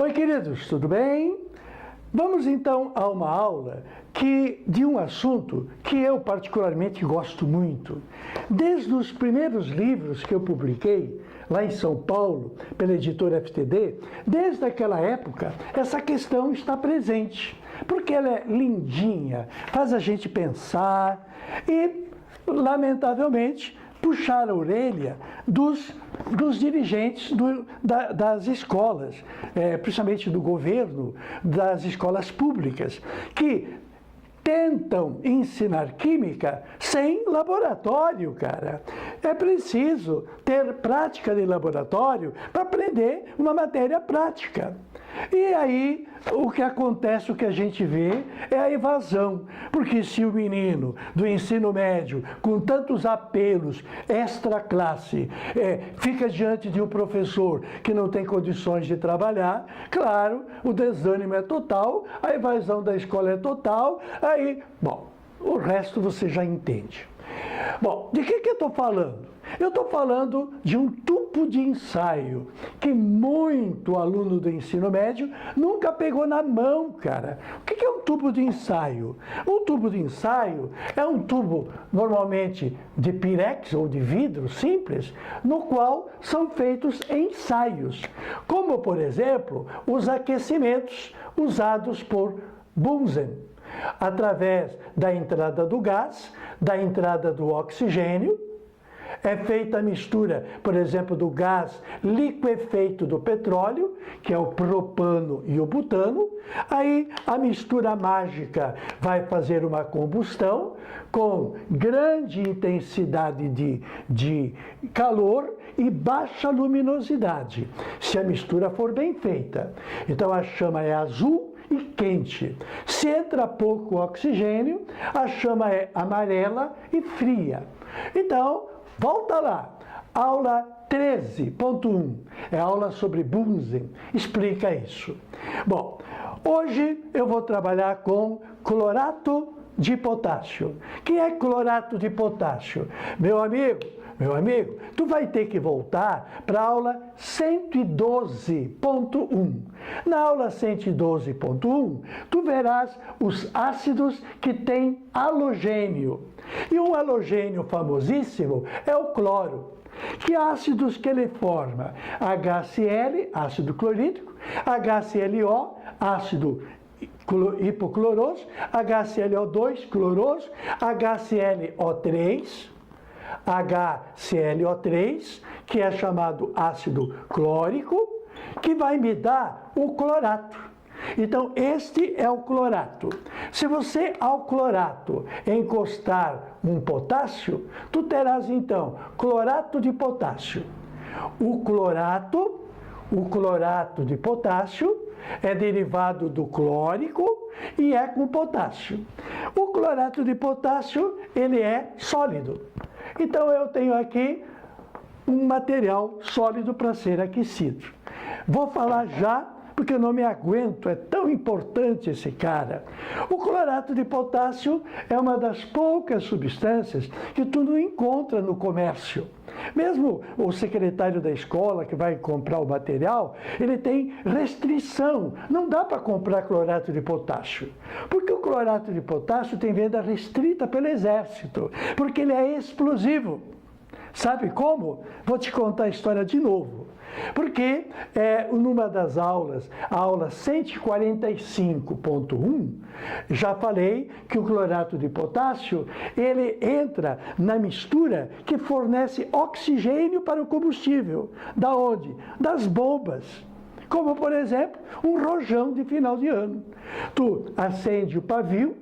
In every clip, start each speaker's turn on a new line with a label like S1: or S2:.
S1: Oi, queridos, tudo bem? Vamos então a uma aula de um assunto que eu particularmente gosto muito. Desde os primeiros livros que eu publiquei lá em São Paulo, pela editora FTD, desde aquela época, essa questão está presente, porque ela é lindinha, faz a gente pensar e, lamentavelmente, puxar a orelha dos dirigentes das escolas, principalmente do governo, das escolas públicas, que tentam ensinar química sem laboratório, cara. É preciso ter prática de laboratório para aprender uma matéria prática. E aí, o que acontece, o que a gente vê, é a evasão. Porque se o menino do ensino médio, com tantos apelos extra classe, fica diante de um professor que não tem condições de trabalhar, claro, o desânimo é total, a evasão da escola é total, aí, bom, o resto você já entende. Bom, de que eu estou falando? Eu estou falando de um tubo de ensaio que muito aluno do ensino médio nunca pegou na mão, cara. O que é um tubo de ensaio? Um tubo de ensaio é um tubo normalmente de pirex ou de vidro simples, no qual são feitos ensaios, como por exemplo os aquecimentos usados por Bunsen, através da entrada do gás, da entrada do oxigênio. É feita a mistura, por exemplo, do gás liquefeito do petróleo, que é o propano e o butano. Aí a mistura mágica vai fazer uma combustão com grande intensidade de calor e baixa luminosidade, se a mistura for bem feita. Então a chama é azul e quente. Se entra pouco oxigênio, a chama é amarela e fria. Então, volta lá, aula 13.1, é aula sobre Bunsen, explica isso. Bom, hoje eu vou trabalhar com clorato de potássio. Quem é clorato de potássio? Meu amigo, tu vai ter que voltar para a aula 112.1. Na aula 112.1, tu verás os ácidos que têm halogênio. E um halogênio famosíssimo é o cloro. Que ácidos que ele forma? HCl, ácido clorídrico, HClO, ácido hipocloroso, HClO2, cloroso, HClO3, que é chamado ácido clórico, que vai me dar o clorato. Então, este é o clorato. Se você ao clorato encostar um potássio, tu terás então clorato de potássio. O clorato de potássio é derivado do clórico e é com potássio. O clorato de potássio, ele é sólido. Então, eu tenho aqui um material sólido para ser aquecido. Vou falar já, porque eu não me aguento, é tão importante esse cara. O clorato de potássio é uma das poucas substâncias que tu não encontra no comércio. Mesmo o secretário da escola que vai comprar o material, ele tem restrição. Não dá para comprar clorato de potássio. Porque o clorato de potássio tem venda restrita pelo exército, porque ele é explosivo. Sabe como? Vou te contar a história de novo. Porque numa das aulas, a aula 145.1, já falei que o clorato de potássio, ele entra na mistura que fornece oxigênio para o combustível. Da onde? Das bombas. Como, por exemplo, um rojão de final de ano. Tu acende o pavio,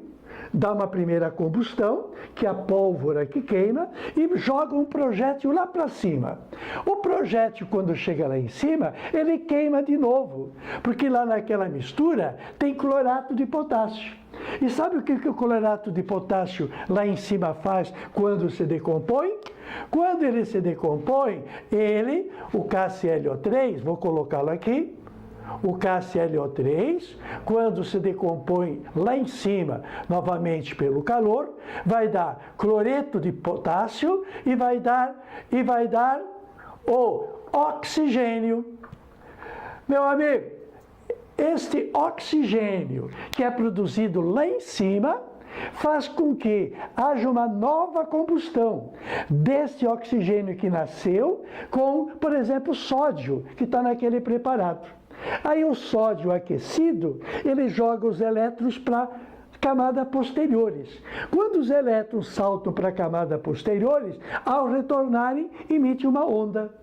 S1: dá uma primeira combustão, que é a pólvora que queima, e joga um projétil lá para cima. O projétil, quando chega lá em cima, ele queima de novo, porque lá naquela mistura tem clorato de potássio. E sabe o que o clorato de potássio lá em cima faz quando se decompõe? Quando ele se decompõe, o KClO3, vou colocá-lo aqui, o KClO3, quando se decompõe lá em cima, novamente pelo calor, vai dar cloreto de potássio e vai dar o oxigênio. Meu amigo, Este oxigênio que é produzido lá em cima faz com que haja uma nova combustão deste oxigênio que nasceu com, por exemplo, sódio que está naquele preparado. Aí o sódio aquecido, ele joga os elétrons para camadas posteriores. Quando os elétrons saltam para a camada posteriores, ao retornarem, emite uma onda.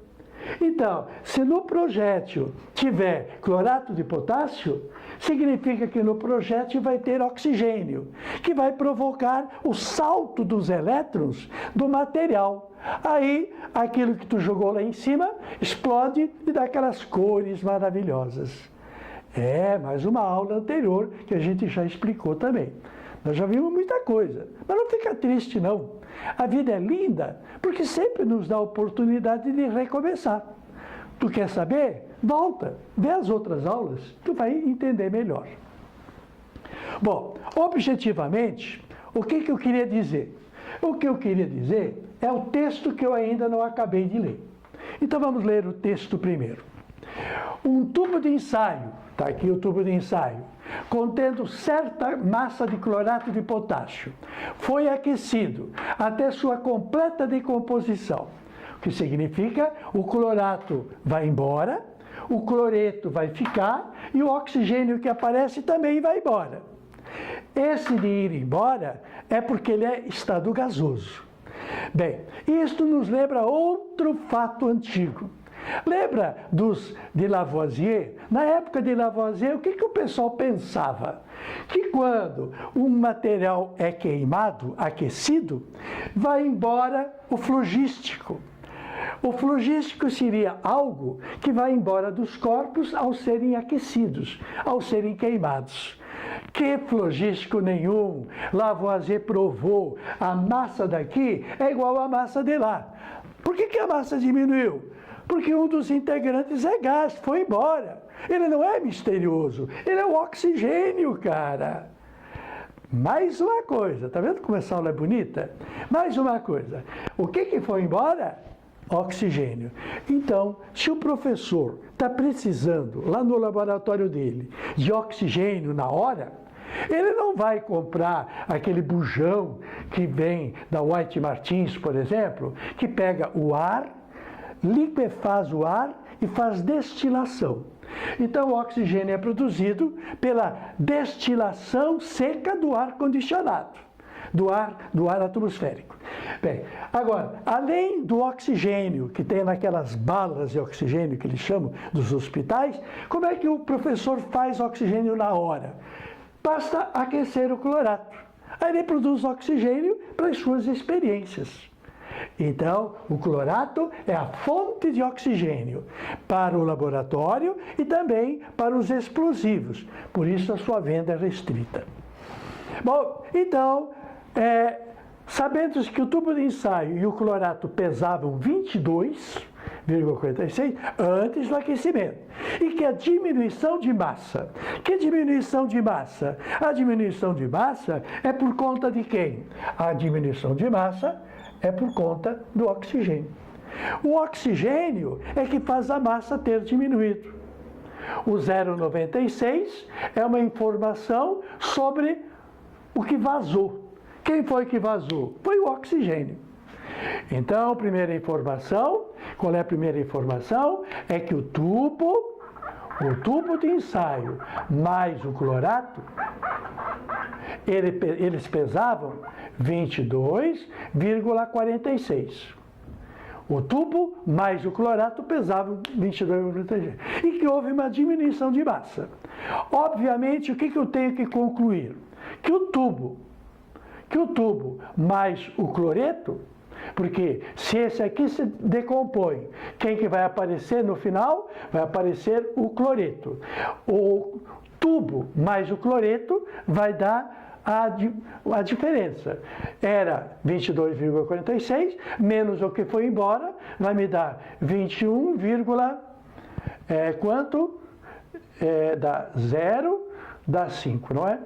S1: Então, se no projétil tiver clorato de potássio, significa que no projétil vai ter oxigênio, que vai provocar o salto dos elétrons do material. Aí, aquilo que tu jogou lá em cima explode e dá aquelas cores maravilhosas. Mais uma aula anterior que a gente já explicou também. Nós já vimos muita coisa, mas não fica triste não. A vida é linda porque sempre nos dá a oportunidade de recomeçar. Tu quer saber? Volta, vê as outras aulas, tu vai entender melhor. Bom, objetivamente, o que eu queria dizer? O que eu queria dizer é o texto que eu ainda não acabei de ler. Então vamos ler o texto primeiro. Um tubo de ensaio, está aqui o tubo de ensaio, contendo certa massa de clorato de potássio, foi aquecido até sua completa decomposição, o que significa o clorato vai embora, o cloreto vai ficar e o oxigênio que aparece também vai embora. Esse de ir embora é porque ele é estado gasoso. Bem, isto nos lembra outro fato antigo. Lembra de Lavoisier? Na época de Lavoisier, o que o pessoal pensava? Que quando um material é queimado, aquecido, vai embora o flogístico. O flogístico seria algo que vai embora dos corpos ao serem aquecidos, ao serem queimados. Que flogístico nenhum! Lavoisier provou, a massa daqui é igual à massa de lá. Por que a massa diminuiu? Porque um dos integrantes é gás, foi embora. Ele não é misterioso, ele é o oxigênio, cara. Mais uma coisa, tá vendo como essa aula é bonita? Mais uma coisa, o que foi embora? Oxigênio. Então, se o professor está precisando, lá no laboratório dele, de oxigênio na hora, ele não vai comprar aquele bujão que vem da White Martins, por exemplo, que pega o ar, liquefaz o ar e faz destilação. Então, o oxigênio é produzido pela destilação seca do ar condicionado, do ar atmosférico. Bem, agora, além do oxigênio que tem naquelas balas de oxigênio que eles chamam dos hospitais, como é que o professor faz oxigênio na hora? Basta aquecer o clorato. Aí ele produz oxigênio para as suas experiências. Então, o clorato é a fonte de oxigênio para o laboratório e também para os explosivos. Por isso, a sua venda é restrita. Bom, então, sabendo que o tubo de ensaio e o clorato pesavam 22,46 antes do aquecimento, e que a diminuição de massa. Que diminuição de massa? A diminuição de massa é por conta de quem? A diminuição de massa é por conta do oxigênio. O oxigênio é que faz a massa ter diminuído. O 0,96 é uma informação sobre o que vazou. Quem foi que vazou? Foi o oxigênio. Então, primeira informação, qual é a primeira informação? É que o tubo de ensaio mais o clorato, eles pesavam 22,46. O tubo mais o clorato pesavam 22,46. E que houve uma diminuição de massa. Obviamente, o que eu tenho que concluir? Que o tubo mais o cloreto, porque se esse aqui se decompõe, quem que vai aparecer no final? Vai aparecer o cloreto. O tubo mais o cloreto vai dar a diferença. Era 22,46 menos o que foi embora, vai me dar 21, quanto? Dá 0, dá 5, não é?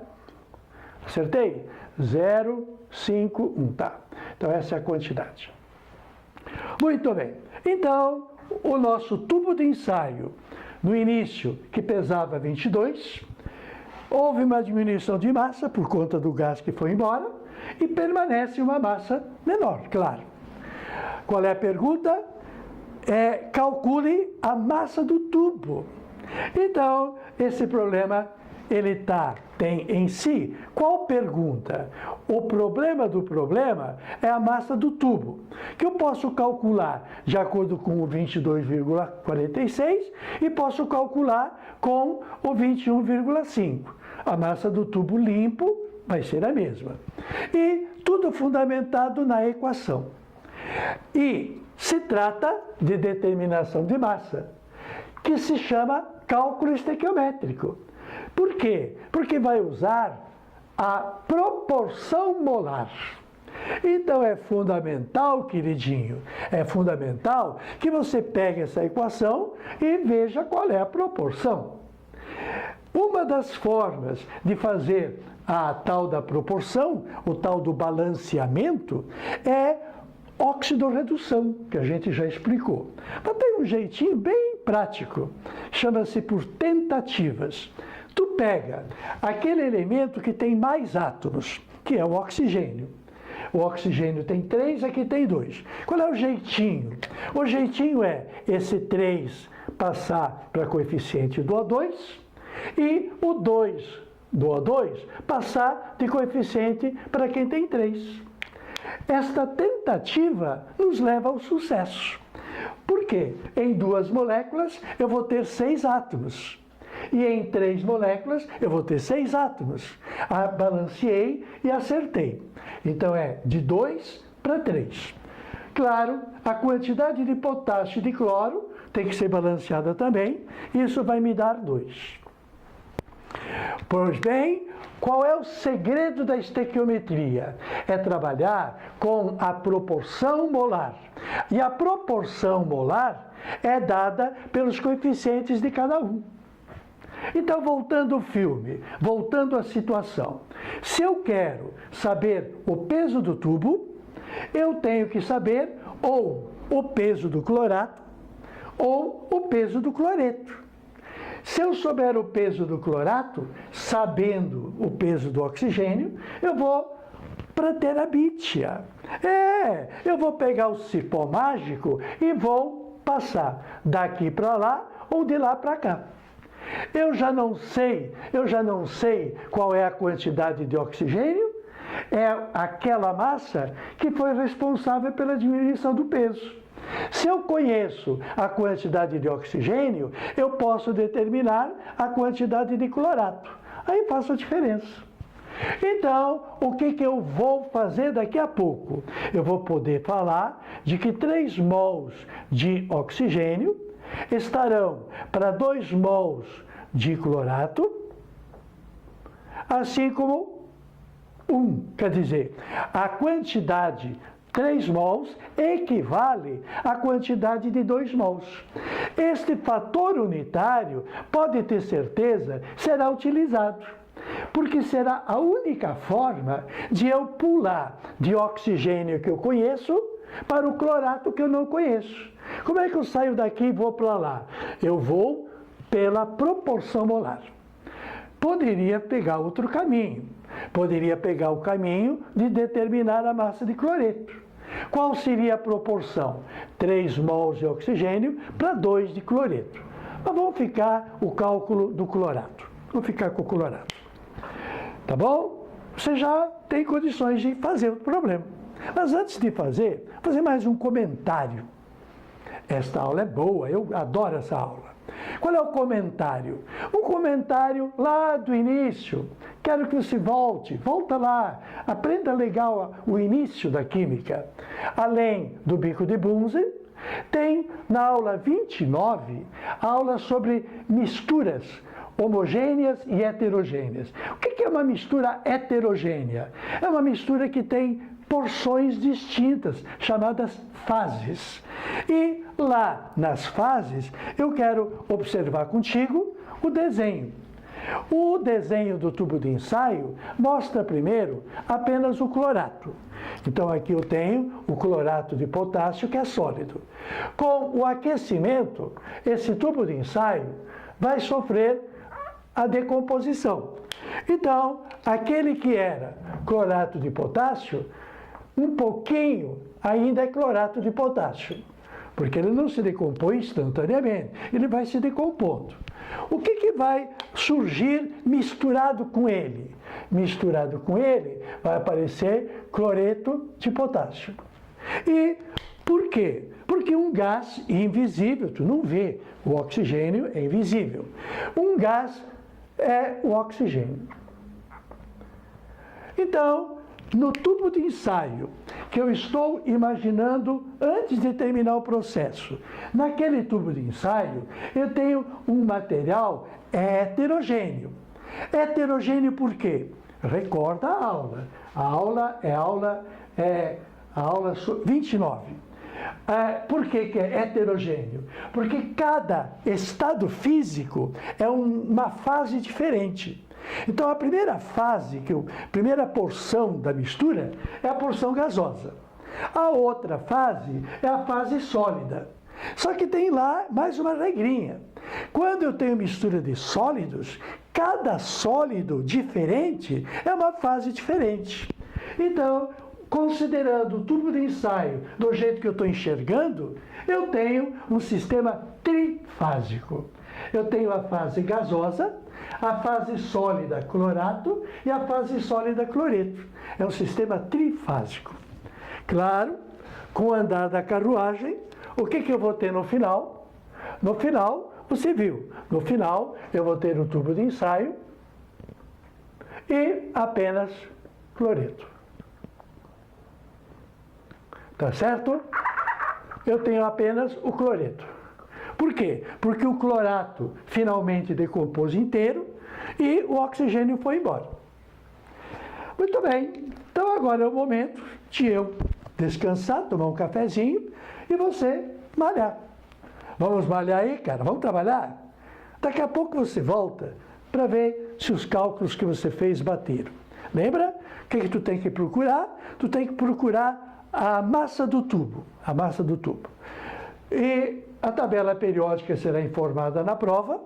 S1: Acertei? 0,51, tá? Então, essa é a quantidade. Muito bem. Então, o nosso tubo de ensaio no início, que pesava 22, houve uma diminuição de massa por conta do gás que foi embora e permanece uma massa menor, claro. Qual é a pergunta? Calcule a massa do tubo. Então, esse problema, ele tem em si, qual pergunta? O problema do problema é a massa do tubo, que eu posso calcular de acordo com o 22,46 e posso calcular com o 21,5. A massa do tubo limpo vai ser a mesma. E tudo fundamentado na equação. E se trata de determinação de massa, que se chama cálculo estequiométrico. Por quê? Porque vai usar a proporção molar. Então é fundamental, queridinho, é fundamental que você pegue essa equação e veja qual é a proporção. Uma das formas de fazer a tal da proporção, o tal do balanceamento, é oxidorredução, que a gente já explicou. Mas tem um jeitinho bem prático, chama-se por tentativas. Tu pega aquele elemento que tem mais átomos, que é o oxigênio. O oxigênio tem 3, aqui tem 2. Qual é o jeitinho? O jeitinho é esse 3 passar para coeficiente do O2 e o 2 do O2 passar de coeficiente para quem tem 3. Esta tentativa nos leva ao sucesso. Por quê? Em 2 moléculas eu vou ter 6 átomos. E em 3 moléculas eu vou ter 6 átomos. Balanceei e acertei. Então é de 2 para 3. Claro, a quantidade de potássio e de cloro tem que ser balanceada também. Isso vai me dar 2. Pois bem, qual é o segredo da estequiometria? É trabalhar com a proporção molar. E a proporção molar é dada pelos coeficientes de cada um. Então, voltando ao filme, voltando à situação. Se eu quero saber o peso do tubo, eu tenho que saber ou o peso do clorato ou o peso do cloreto. Se eu souber o peso do clorato, sabendo o peso do oxigênio, eu vou para a terabitia. Eu vou pegar o cipó mágico e vou passar daqui para lá ou de lá para cá. Eu já não sei qual é a quantidade de oxigênio, é aquela massa que foi responsável pela diminuição do peso. Se eu conheço a quantidade de oxigênio, eu posso determinar a quantidade de clorato. Aí faço a diferença. Então, o que eu vou fazer daqui a pouco? Eu vou poder falar de que 3 mols de oxigênio estarão para 2 mols de clorato, assim como 1. Quer dizer, a quantidade 3 mols equivale à quantidade de 2 mols. Este fator unitário, pode ter certeza, será utilizado, porque será a única forma de eu pular de oxigênio que eu conheço para o clorato que eu não conheço. Como é que eu saio daqui e vou para lá? Eu vou pela proporção molar. Poderia pegar outro caminho. Poderia pegar o caminho de determinar a massa de cloreto. Qual seria a proporção? 3 mols de oxigênio para 2 de cloreto. Mas vamos ficar o cálculo do clorato. Vou ficar com o clorato. Tá bom? Você já tem condições de fazer o problema. Mas antes de fazer mais um comentário. Esta aula é boa, eu adoro essa aula. Qual é o comentário? Um comentário lá do início. Quero que você volta lá, aprenda legal o início da química. Além do bico de Bunsen, tem na aula 29, aula sobre misturas homogêneas e heterogêneas. O que é uma mistura heterogênea? É uma mistura que tem porções distintas, chamadas fases. E lá nas fases, eu quero observar contigo o desenho. O desenho do tubo de ensaio mostra primeiro apenas o clorato. Então aqui eu tenho o clorato de potássio, que é sólido. Com o aquecimento, esse tubo de ensaio vai sofrer a decomposição. Então, aquele que era clorato de potássio, um pouquinho ainda é clorato de potássio, porque ele não se decompõe instantaneamente, ele vai se decompondo. O que vai surgir misturado com ele? Misturado com ele vai aparecer cloreto de potássio. E por quê? Porque um gás invisível, tu não vê, o oxigênio é invisível. Um gás é o oxigênio. Então, no tubo de ensaio, que eu estou imaginando antes de terminar o processo, naquele tubo de ensaio, eu tenho um material heterogêneo. Heterogêneo por quê? Recorda a aula. A aula é a aula 29. Por que é heterogêneo? Porque cada estado físico é uma fase diferente. Então, a primeira fase, primeira porção da mistura é a porção gasosa. A outra fase é a fase sólida. Só que tem lá mais uma regrinha. Quando eu tenho mistura de sólidos, cada sólido diferente é uma fase diferente. Então, considerando o tubo de ensaio do jeito que eu estou enxergando, eu tenho um sistema trifásico. Eu tenho a fase gasosa, a fase sólida clorato e a fase sólida cloreto. É um sistema trifásico. Claro, com o andar da carruagem, o que eu vou ter no final? No final, você viu, no final eu vou ter o tubo de ensaio e apenas cloreto. Tá certo? Eu tenho apenas o cloreto. Por quê? Porque o clorato finalmente decompôs inteiro e o oxigênio foi embora. Muito bem, então agora é o momento de eu descansar, tomar um cafezinho e você malhar. Vamos malhar aí, cara? Vamos trabalhar? Daqui a pouco você volta para ver se os cálculos que você fez bateram. Lembra? O que tu tem que procurar? Tu tem que procurar a massa do tubo. A massa do tubo. E a tabela periódica será informada na prova.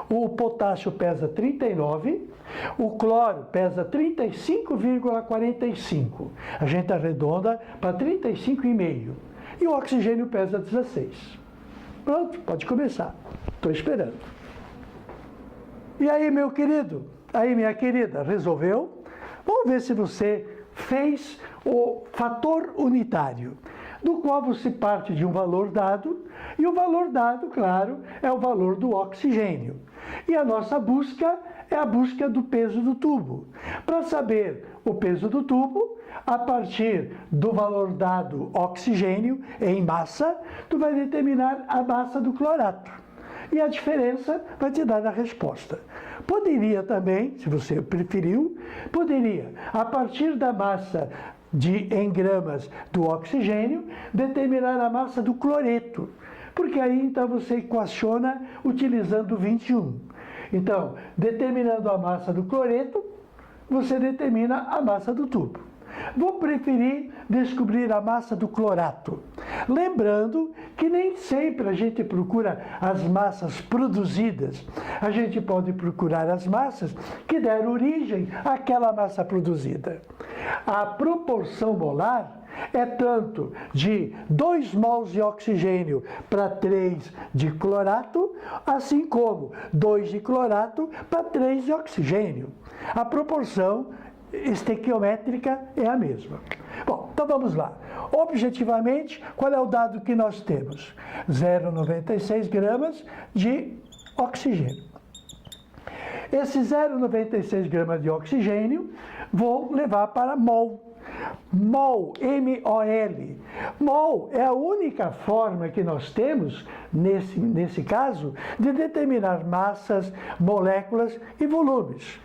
S1: O potássio pesa 39, o cloro pesa 35,45. A gente arredonda para 35,5. E o oxigênio pesa 16. Pronto, pode começar. Estou esperando. E aí, meu querido? Aí, minha querida, resolveu? Vamos ver se você fez o fator unitário, do qual você parte de um valor dado, e o valor dado, claro, é o valor do oxigênio. E a nossa busca é a busca do peso do tubo. Para saber o peso do tubo, a partir do valor dado oxigênio em massa, tu vai determinar a massa do clorato. E a diferença vai te dar a resposta. Poderia também, se você preferiu, a partir da massa em gramas do oxigênio, determinar a massa do cloreto. Porque aí, então, você equaciona utilizando 21. Então, determinando a massa do cloreto, você determina a massa do tubo. Vou preferir descobrir a massa do clorato. Lembrando que nem sempre a gente procura as massas produzidas. A gente pode procurar as massas que deram origem àquela massa produzida. A proporção molar é tanto de 2 mols de oxigênio para 3 de clorato, assim como 2 de clorato para 3 de oxigênio. A proporção estequiométrica é a mesma. Bom, então vamos lá. Objetivamente, qual é o dado que nós temos? 0,96 gramas de oxigênio. Esse 0,96 gramas de oxigênio vou levar para mol. Mol, M-O-L. Mol é a única forma que nós temos, nesse caso, de determinar massas, moléculas e volumes.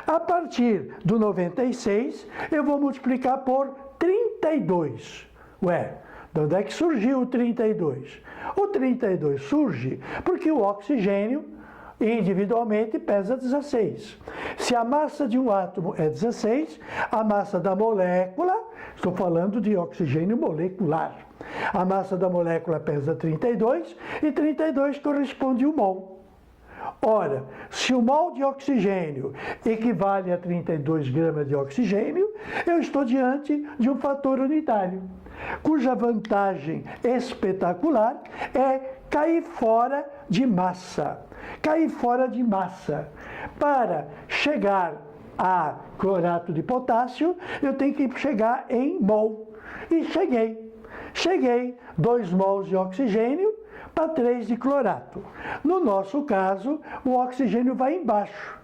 S1: A partir do 96, eu vou multiplicar por 32. Ué, de onde é que surgiu o 32? O 32 surge porque o oxigênio individualmente pesa 16. Se a massa de um átomo é 16, a massa da molécula, estou falando de oxigênio molecular, a massa da molécula pesa 32 e 32 corresponde a 1 mol. Ora, se o mol de oxigênio equivale a 32 gramas de oxigênio, eu estou diante de um fator unitário, cuja vantagem espetacular é cair fora de massa. Cair fora de massa. Para chegar a clorato de potássio, eu tenho que chegar em mol. E cheguei. Cheguei 2 mols de oxigênio para 3 de clorato. No nosso caso, o oxigênio vai embaixo.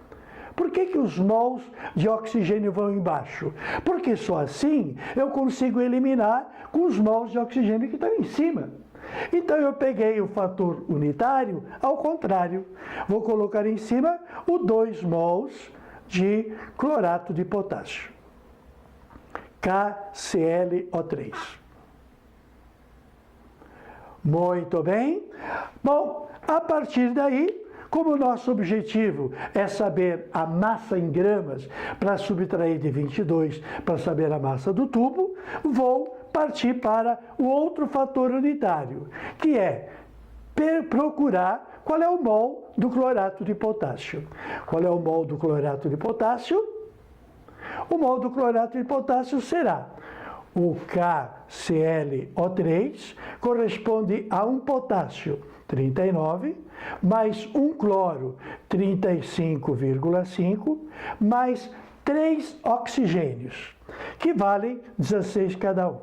S1: Por que os mols de oxigênio vão embaixo? Porque só assim eu consigo eliminar com os mols de oxigênio que estão em cima. Então eu peguei o fator unitário ao contrário. Vou colocar em cima o 2 mols de clorato de potássio. KClO3. Muito bem. Bom, a partir daí, como o nosso objetivo é saber a massa em gramas para subtrair de 22 para saber a massa do tubo, vou partir para o outro fator unitário, que é procurar qual é o mol do clorato de potássio. Qual é o mol do clorato de potássio? O mol do clorato de potássio será o KClO3, corresponde a um potássio, 39, mais um cloro, 35,5, mais 3 oxigênios, que valem 16 cada um.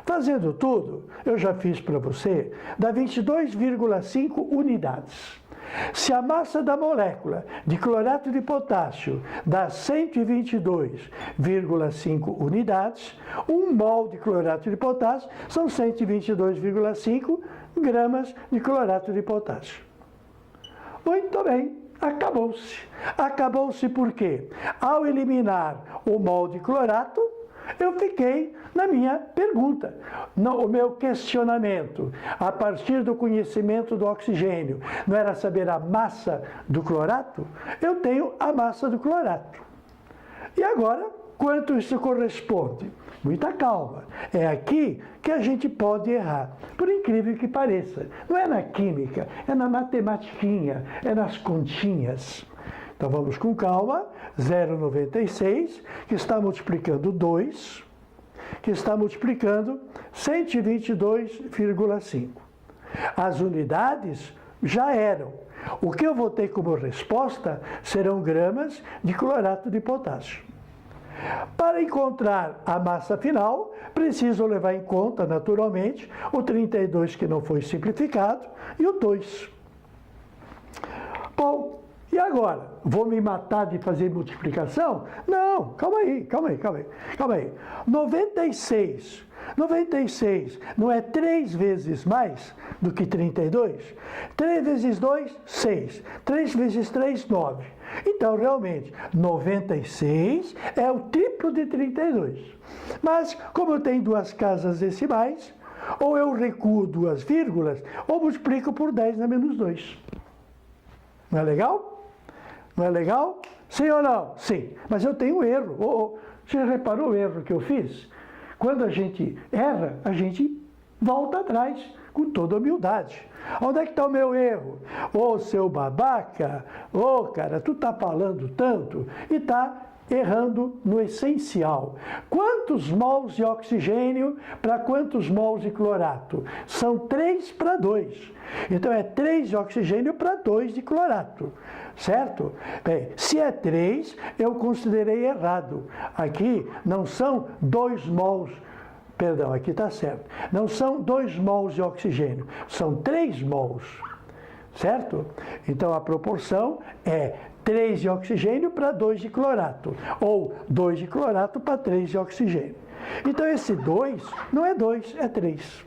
S1: Fazendo tudo, eu já fiz para você, dá 22,5 unidades. Se a massa da molécula de clorato de potássio dá 122,5 unidades, 1 mol de clorato de potássio são 122,5 gramas de clorato de potássio. Muito bem, acabou-se. Acabou-se porque, ao eliminar o mol de clorato, eu fiquei na minha pergunta, o meu questionamento, a partir do conhecimento do oxigênio, não era saber a massa do clorato? Eu tenho a massa do clorato. E agora, quanto isso corresponde? Muita calma. É aqui que a gente pode errar, por incrível que pareça. Não é na química, é na matematiquinha, é nas continhas. Então vamos com calma, 0,96, que está multiplicando 2, que está multiplicando 122,5. As unidades já eram. O que eu vou ter como resposta serão gramas de clorato de potássio. Para encontrar a massa final, preciso levar em conta, naturalmente, o 32 que não foi simplificado e o 2. Bom, e agora? Vou me matar de fazer multiplicação? Não, calma aí. 96 não é 3 vezes mais do que 32? 3 vezes 2, 6. 3 vezes 3, 9. Então, realmente, 96 é o triplo de 32. Mas, como eu tenho 2 casas decimais, ou eu recuo 2 vírgulas, ou multiplico por 10 na menos 2. Não é legal? Não é legal? Sim ou não? Sim. Mas eu tenho um erro. Você reparou o erro que eu fiz? Quando a gente erra, a gente volta atrás, com toda humildade. Onde é que está o meu erro? Ô, seu babaca, cara, tu tá falando tanto e tá errando no essencial. Quantos mols de oxigênio para quantos mols de clorato? São 3 para 2. Então é 3 de oxigênio para 2 de clorato, certo? Bem, se é 3, eu considerei errado. Aqui não são 2 mols, perdão, aqui está certo. Não são 2 mols de oxigênio, são 3 mols, certo? Então a proporção é 3 de oxigênio para 2 de clorato, ou 2 de clorato para 3 de oxigênio. Então esse 2 não é 2, é 3.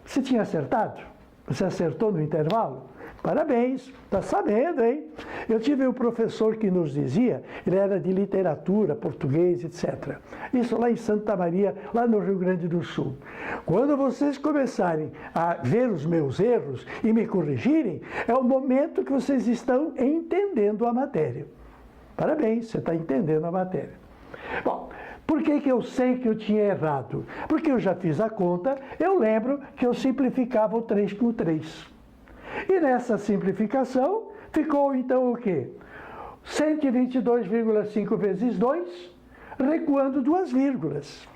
S1: Você tinha acertado? Você acertou no intervalo? Parabéns, está sabendo, hein? Eu tive um professor que nos dizia, ele era de literatura, português, etc. Isso lá em Santa Maria, lá no Rio Grande do Sul. Quando vocês começarem a ver os meus erros e me corrigirem, é o momento que vocês estão entendendo a matéria. Parabéns, você está entendendo a matéria. Bom, por que eu sei que eu tinha errado? Porque eu já fiz a conta, eu lembro que eu simplificava o 3 com 3. E nessa simplificação, ficou então o quê? 122,5 vezes 2, recuando 2 vírgulas.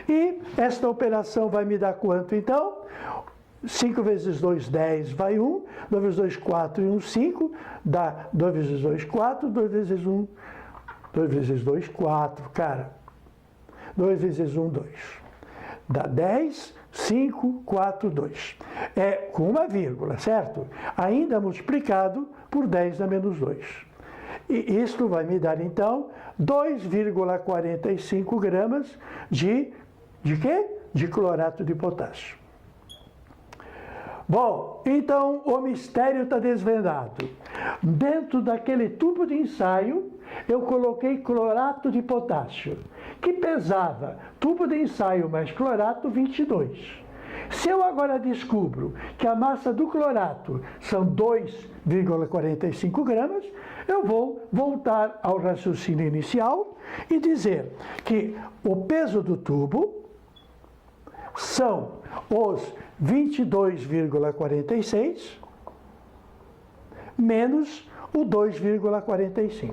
S1: E esta operação vai me dar quanto então? 5 vezes 2, 10, vai 1. 2 vezes 2, 4 e 1, 5. Dá 2 vezes 2, 4. 2 vezes 1, 2 vezes 2, 4. Cara, 2 vezes 1, 2. Dá 10, 5, 4, 2. É com uma vírgula, certo? Ainda multiplicado por 10 a menos 2. E isto vai me dar, então, 2,45 gramas de quê? De clorato de potássio. Bom, então o mistério está desvendado. Dentro daquele tubo de ensaio, eu coloquei clorato de potássio, que pesava, tubo de ensaio mais clorato, 22. Se eu agora descubro que a massa do clorato são 2,45 gramas, eu vou voltar ao raciocínio inicial e dizer que o peso do tubo são os 22,46 menos o 2,45,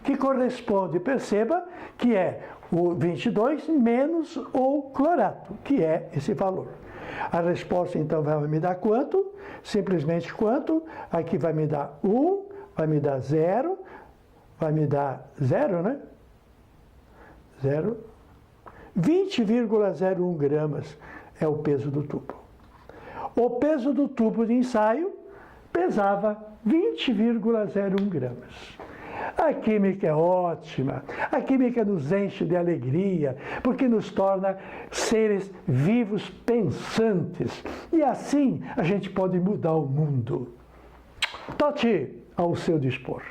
S1: que corresponde, perceba, que é o 22 menos o clorato, que é esse valor. A resposta, então, vai me dar quanto? Simplesmente quanto? Aqui vai me dar 1, vai me dar 0, vai me dar 0, né? 0. 20,01 gramas é o peso do tubo. O peso do tubo de ensaio pesava 20,01 gramas. A química é ótima, a química nos enche de alegria, porque nos torna seres vivos pensantes. E assim a gente pode mudar o mundo. Tote ao seu dispor.